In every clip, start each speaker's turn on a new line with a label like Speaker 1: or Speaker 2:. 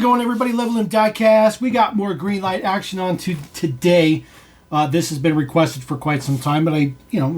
Speaker 1: going, everybody? Level M Diecast. We got more Greenlight action on today. This has been requested for quite some time, but I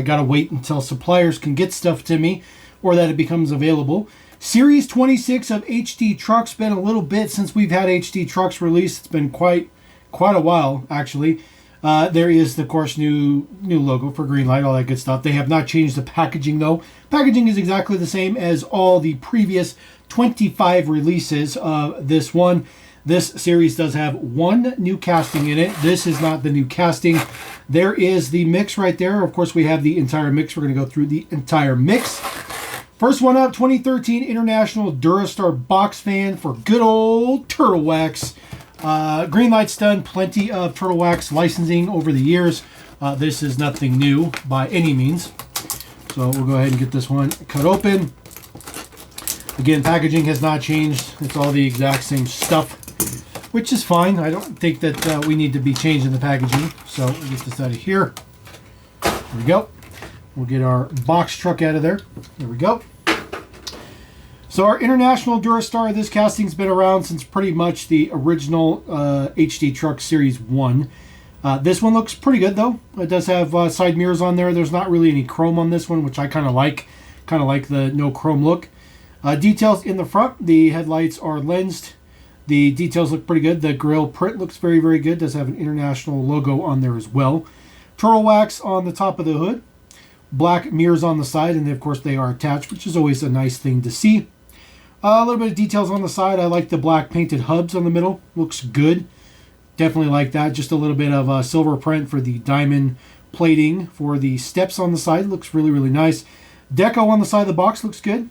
Speaker 1: gotta wait until suppliers can get stuff to me or that it becomes available. Series 26 of HD Trucks. Been a little bit since we've had HD Trucks released. It's been quite a while, actually. There is, of course, new logo for Greenlight, all that good stuff. They have not changed the packaging, though. Packaging is exactly the same as all the previous 25 releases of this one. This series does have one new casting in it. This is not the new casting. There is the mix right there. Of course, we have the entire mix. We're going to go through the entire mix. First one up, 2013 International Durastar Box Fan for good old Turtle Wax. Greenlight's done plenty of Turtle Wax licensing over the years. This is nothing new by any means. So we'll go ahead and get this one cut open. Again, packaging has not changed. It's all the exact same stuff, which is fine. I don't think that we need to be changing the packaging. So we'll get this out of here. There we go. We'll get our box truck out of there. There we go. So our International Durastar, this casting's been around since pretty much the original HD Truck Series 1. This one looks pretty good, though. It does have side mirrors on there. There's not really any chrome on this one, which I kind of like. Kind of like the no chrome look. Details in the front. The headlights are lensed. The details look pretty good. The grille print looks very, very good. Does have an international logo on there as well. Turtle Wax on the top of the hood. Black mirrors on the side, and of course they are attached, which is always a nice thing to see. A little bit of details on the side. I like the black painted hubs on the middle. Looks good. Definitely like that. Just a little bit of silver print for the diamond plating for the steps on the side. Looks really, really nice. Deco on the side of the box looks good.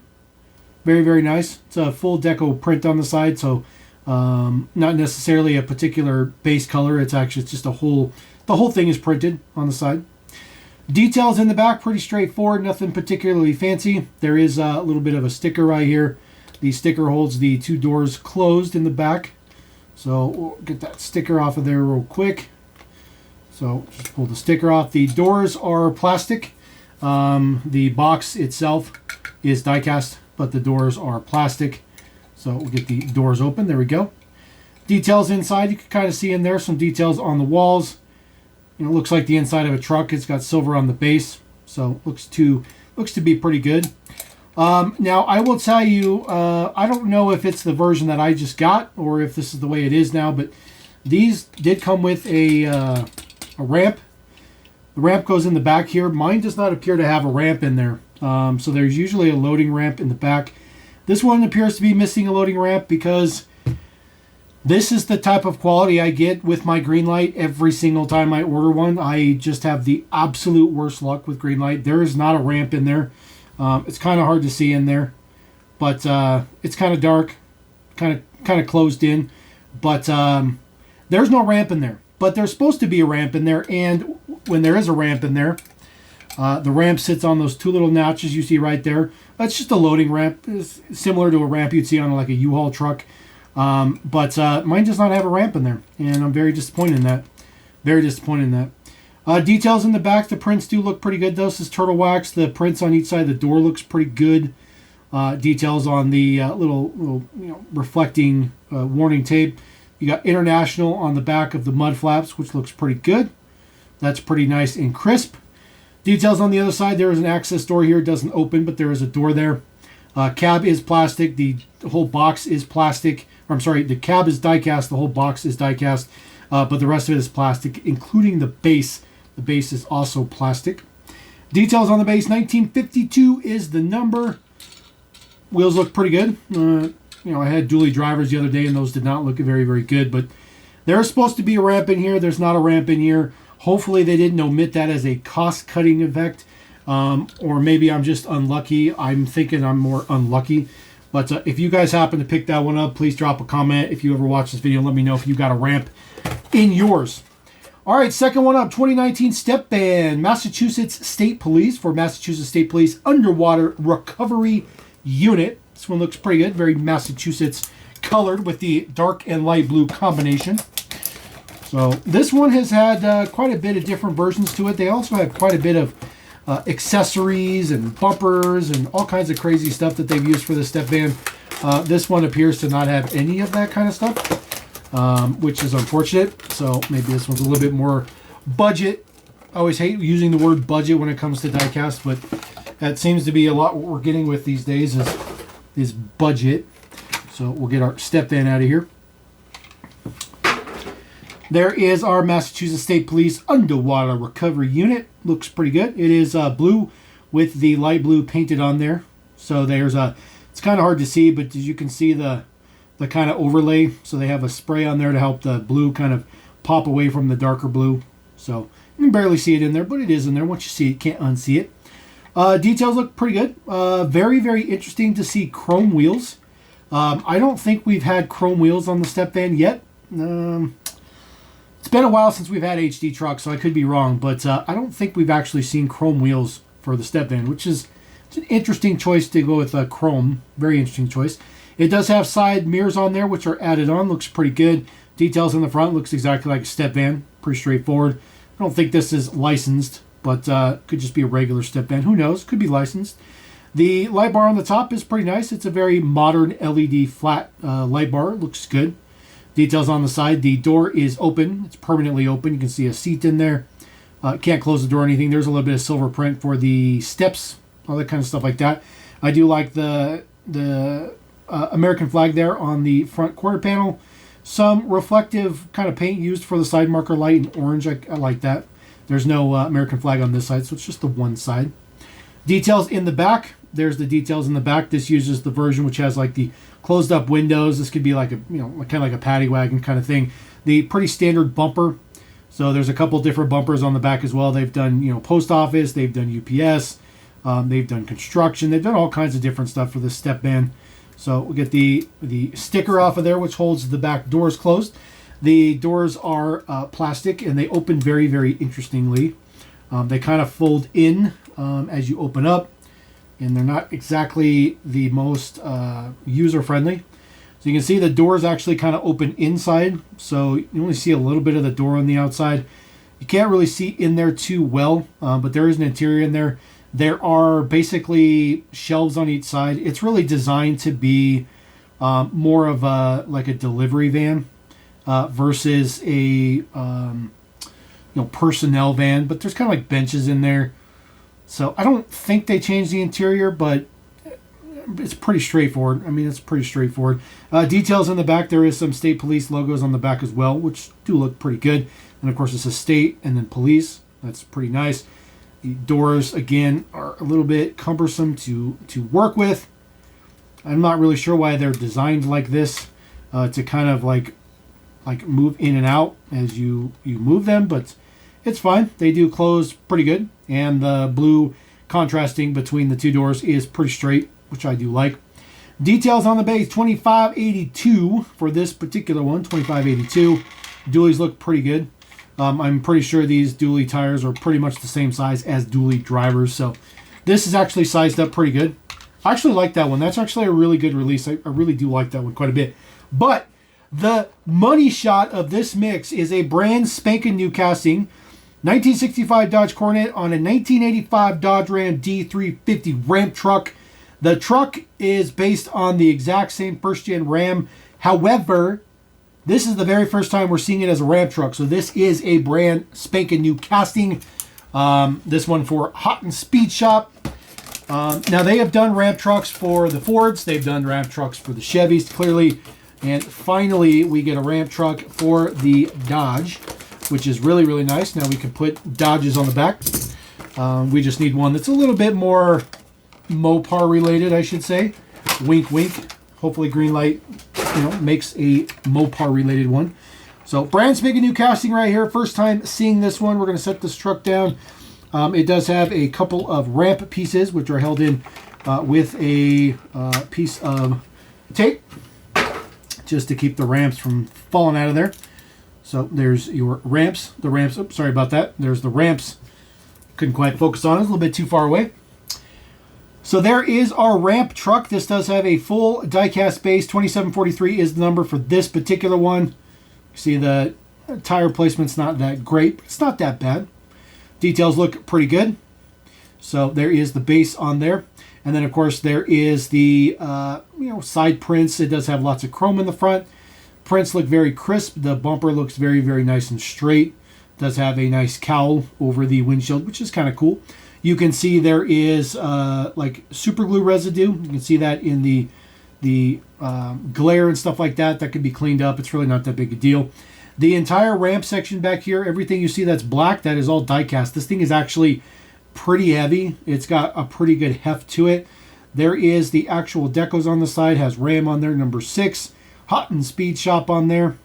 Speaker 1: Very, very nice. It's a full deco print on the side, so not necessarily a particular base color. It's just the whole thing is printed on the side. Details in the back, pretty straightforward. Nothing particularly fancy. There is a little bit of a sticker right here. The sticker holds the two doors closed in the back. So we'll get that sticker off of there real quick. So just pull the sticker off. The doors are plastic. The box itself is die-cast, but the doors are plastic. So we'll get the doors open. There we go. Details inside, you can kind of see in there some details on the walls. It looks like the inside of a truck. It's got silver on the base, so looks to be pretty good. Now I will tell you, I don't know if it's the version that I just got or if this is the way it is now, but these did come with a ramp. The ramp goes in the back here. Mine does not appear to have a ramp in there. So there's usually a loading ramp in the back. This one appears to be missing a loading ramp because this is the type of quality I get with my Greenlight every single time I order one. I just have the absolute worst luck with Greenlight. There is not a ramp in there. It's kind of hard to see in there, but it's kind of dark, kind of closed in. But there's no ramp in there. But there's supposed to be a ramp in there, and when there is a ramp in there, the ramp sits on those two little notches you see right there. That's just a loading ramp. It's similar to a ramp you'd see on like a U-Haul truck. But mine does not have a ramp in there, and I'm very disappointed in that. Very disappointed in that. Details in the back, the prints do look pretty good though. This is Turtle Wax. The prints on each side of the door looks pretty good. Details on the little reflecting warning tape. You got International on the back of the mud flaps, which looks pretty good. That's pretty nice and crisp. Details on the other side, there is an access door here. It doesn't open, but there is a door there. Cab is plastic. The whole box is plastic. Or, I'm sorry, the cab is die-cast. The whole box is die-cast. But the rest of it is plastic, including the base. The base is also plastic. Details on the base, 1952 is the number. Wheels look pretty good. I had dually drivers the other day, and those did not look very, very good. But there's supposed to be a ramp in here. There's not a ramp in here. Hopefully they didn't omit that as a cost-cutting effect. Or maybe I'm just unlucky. I'm thinking I'm more unlucky. But if you guys happen to pick that one up, please drop a comment. If you ever watch this video, let me know if you got a ramp in yours. All right, second one up, 2019 Step Van, Massachusetts State Police for Massachusetts State Police Underwater Recovery Unit. This one looks pretty good, very Massachusetts colored with the dark and light blue combination. So this one has had quite a bit of different versions to it. They also have quite a bit of accessories and bumpers and all kinds of crazy stuff that they've used for the step van. This one appears to not have any of that kind of stuff, which is unfortunate. So maybe this one's a little bit more budget. I always hate using the word budget when it comes to diecast, but that seems to be a lot what we're getting with these days is budget. So we'll get our step van out of here. There is our Massachusetts State Police Underwater Recovery Unit. Looks pretty good. It is blue with the light blue painted on there. So there's it's kind of hard to see, but as you can see the kind of overlay. So they have a spray on there to help the blue kind of pop away from the darker blue. So you can barely see it in there, but it is in there. Once you see it, you can't unsee it. Details look pretty good. Very, very interesting to see chrome wheels. I don't think we've had chrome wheels on the step van yet. It's been a while since we've had HD trucks, so I could be wrong, but I don't think we've actually seen chrome wheels for the step van, which is it's an interesting choice to go with chrome. Very interesting choice. It does have side mirrors on there, which are added on. Looks pretty good. Details in the front. Looks exactly like a step van. Pretty straightforward. I don't think this is licensed, but could just be a regular step van. Who knows? Could be licensed. The light bar on the top is pretty nice. It's a very modern LED flat light bar. Looks good. Details on the side. The door is open. It's permanently open. You can see a seat in there. Can't close the door or anything. There's a little bit of silver print for the steps, all that kind of stuff like that. I do like the American flag there on the front quarter panel. Some reflective kind of paint used for the side marker light in orange. I like that. There's no American flag on this side, so it's just the one side. Details in the back. There's the details in the back. This uses the version which has like the closed up windows. This could be like a, kind of like a paddy wagon kind of thing. The pretty standard bumper. So there's a couple different bumpers on the back as well. They've done, post office. They've done UPS. They've done construction. They've done all kinds of different stuff for this step van. So we'll get the sticker off of there, which holds the back doors closed. The doors are plastic, and they open very, very interestingly. They kind of fold in as you open up, and they're not exactly the most user-friendly. So you can see the doors actually kind of open inside, so you only see a little bit of the door on the outside. You can't really see in there too well, but there is an interior in there. There are basically shelves on each side. It's really designed to be more of like a delivery van versus a personnel van. But there's kind of like benches in there. So I don't think they changed the interior, but it's pretty straightforward. I mean, it's pretty straightforward. Details in the back. There is some state police logos on the back as well, which do look pretty good. And of course, it's a state and then police. That's pretty nice. The doors, again, are a little bit cumbersome to work with. I'm not really sure why they're designed like this, to kind of like move in and out as you move them, but it's fine. They do close pretty good, and the blue contrasting between the two doors is pretty straight, which I do like. Details on the base, 2582 for this particular one, 2582. Dualies look pretty good. I'm pretty sure these dually tires are pretty much the same size as dually drivers, so this is actually sized up pretty good. I actually like that one. That's actually a really good release. I really do like that one quite a bit. But the money shot of this mix is a brand spanking new casting, 1965 Dodge Coronet on a 1985 Dodge Ram D350 ramp truck. The truck is based on the exact same first-gen Ram. However, this is the very first time we're seeing it as a ramp truck. So this is a brand spanking new casting. This one for Hot and Speed Shop. Now they have done ramp trucks for the Fords. They've done ramp trucks for the Chevys, clearly. And finally, we get a ramp truck for the Dodge, which is really, really nice. Now we can put Dodges on the back. We just need one that's a little bit more Mopar related, I should say. Wink, wink. Hopefully Greenlight, makes a Mopar related one. So brand spanking new casting right here. First time seeing this one. We're going to set this truck down. It does have a couple of ramp pieces, which are held in with a piece of tape, just to keep the ramps from falling out of there. So there's your ramps. The ramps. Oops, sorry about that. There's the ramps. Couldn't quite focus on it. It's a little bit too far away. So there is our ramp truck. This does have a full diecast base. 2743 is the number for this particular one. You see the tire placement's not that great, but it's not that bad. Details look pretty good. So there is the base on there. And then, of course, there is the side prints. It does have lots of chrome in the front. Prints look very crisp. The bumper looks very, very nice and straight. Does have a nice cowl over the windshield, which is kind of cool. You can see there is like super glue residue. You can see that in the glare and stuff like that. That can be cleaned up. It's really not that big a deal. The entire ramp section back here, everything you see that's black, that is all die cast. This thing is actually pretty heavy. It's got a pretty good heft to it. There is the actual decos on the side. Has Ram on there, number 6. Hot and Speed Shop on there.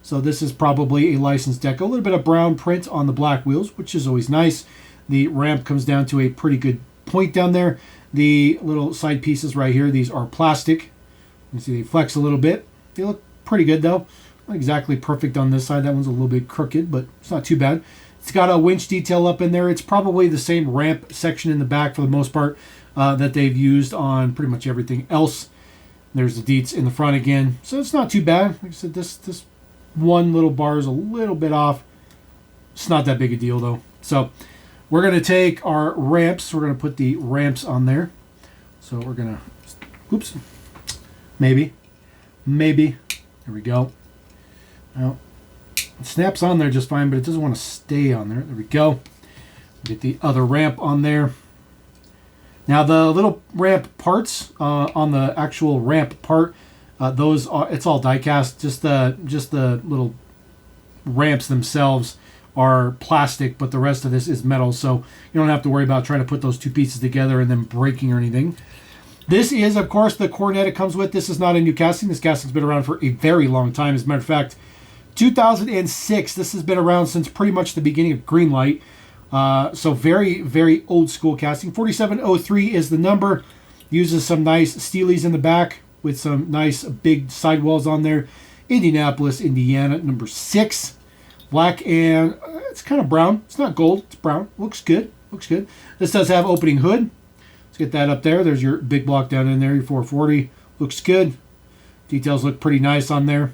Speaker 1: So this is probably a licensed deco. A little bit of brown print on the black wheels, which is always nice. The ramp comes down to a pretty good point down there. The little side pieces right here, these are plastic. You can see they flex a little bit. They look pretty good though. Not exactly perfect on this side. That one's a little bit crooked, but it's not too bad. It's got a winch detail up in there. It's probably the same ramp section in the back for the most part that they've used on pretty much everything else. There's the deets in the front again. So it's not too bad. Like I said, this one little bar is a little bit off. It's not that big a deal though. So we're going to take our ramps. We're going to put the ramps on there. So we're going to, oops, maybe. There we go. Now, it snaps on there just fine, but it doesn't want to stay on there. There we go. Get the other ramp on there. Now the little ramp parts on the actual ramp part, those are, it's all die cast. Just the little ramps themselves are plastic, but the rest of this is metal, so you don't have to worry about trying to put those two pieces together and then breaking or anything. This is, of course, the Cornet it comes with. This is not a new casting. This casting's been around for a very long time. As a matter of fact, 2006. This has been around since pretty much the beginning of Greenlight. So very, very old school casting. 4703 is the number. Uses some nice steelies in the back with some nice big sidewalls on there. Indianapolis, Indiana, number 6. Black and it's kind of brown. It's not gold. It's brown. Looks good. Looks good. This does have opening hood. Let's get that up there. There's your big block down in there. Your 440. Looks good. Details look pretty nice on there.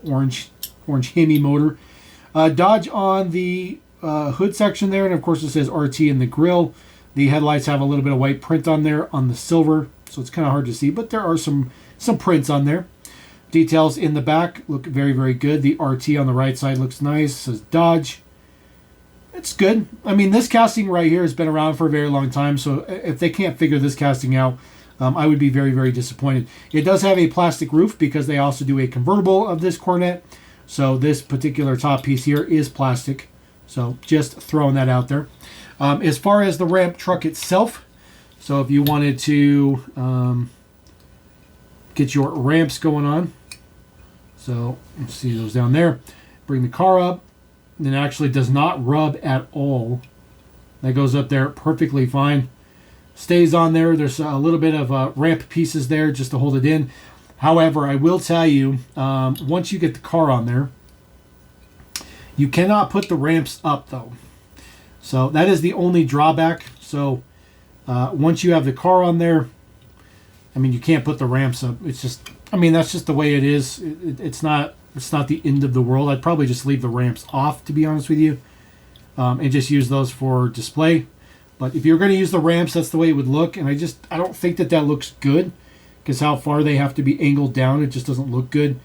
Speaker 1: Orange Hemi motor. Dodge on the hood section there, and of course it says RT in the grill. The headlights have a little bit of white print on there on the silver, so it's kind of hard to see, but there are some prints on there. Details in the back look very, very good. The RT on the right side looks nice. It says Dodge. It's good. I mean, this casting right here has been around for a very long time, so if they can't figure this casting out, I would be very, very disappointed. It does have a plastic roof because they also do a convertible of this Cornet. So this particular top piece here is plastic. So just throwing that out there. As far as the ramp truck itself, so if you wanted to get your ramps going on, so let's see those down there. Bring the car up. And it actually does not rub at all. That goes up there perfectly fine. Stays on there. There's a little bit of ramp pieces there just to hold it in. However, I will tell you, once you get the car on there, you cannot put the ramps up though. So that is the only drawback. So once you have the car on there, I mean, you can't put the ramps up. It's just, I mean, that's just the way it is. It's not the end of the world. I'd probably just leave the ramps off, to be honest with you, and just use those for display. But if you're going to use the ramps, that's the way it would look. And I don't think that looks good, because how far they have to be angled down, it just doesn't look good.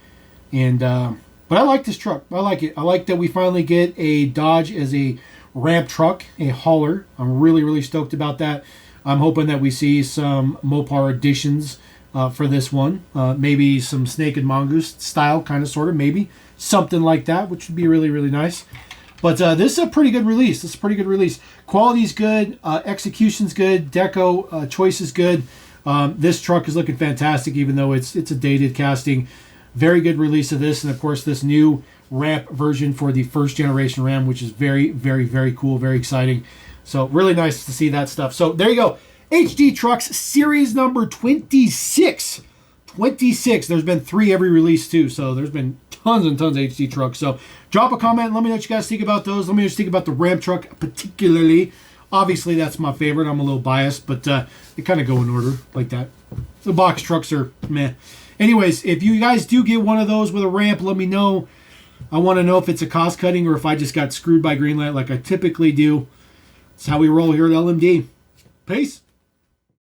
Speaker 1: And but I like this truck. I like it. I like that we finally get a Dodge as a ramp truck, a hauler. I'm really, really stoked about that. I'm hoping that we see some Mopar additions for this one. Maybe some Snake and Mongoose style, kind of, sort of, maybe. Something like that, which would be really, really nice. But this is a pretty good release. This is a pretty good release. Quality's good. Execution's good. Deco choice is good. This truck is looking fantastic, even though it's a dated casting. Very good release of this. And, of course, this new ramp version for the first generation Ram, which is very, very, very cool. Very exciting. So really nice to see that stuff. So there you go. HD Trucks series number 26. 26. There's been 3 every release too. So there's been tons and tons of HD Trucks. So drop a comment. Let me know what you guys think about those. Let me know what you think about the Ram truck particularly. Obviously, that's my favorite. I'm a little biased, but they kind of go in order like that. The box trucks are meh. Anyways, if you guys do get one of those with a ramp, let me know. I want to know if it's a cost cutting or if I just got screwed by Greenlight like I typically do. That's how we roll here at LMD. Peace.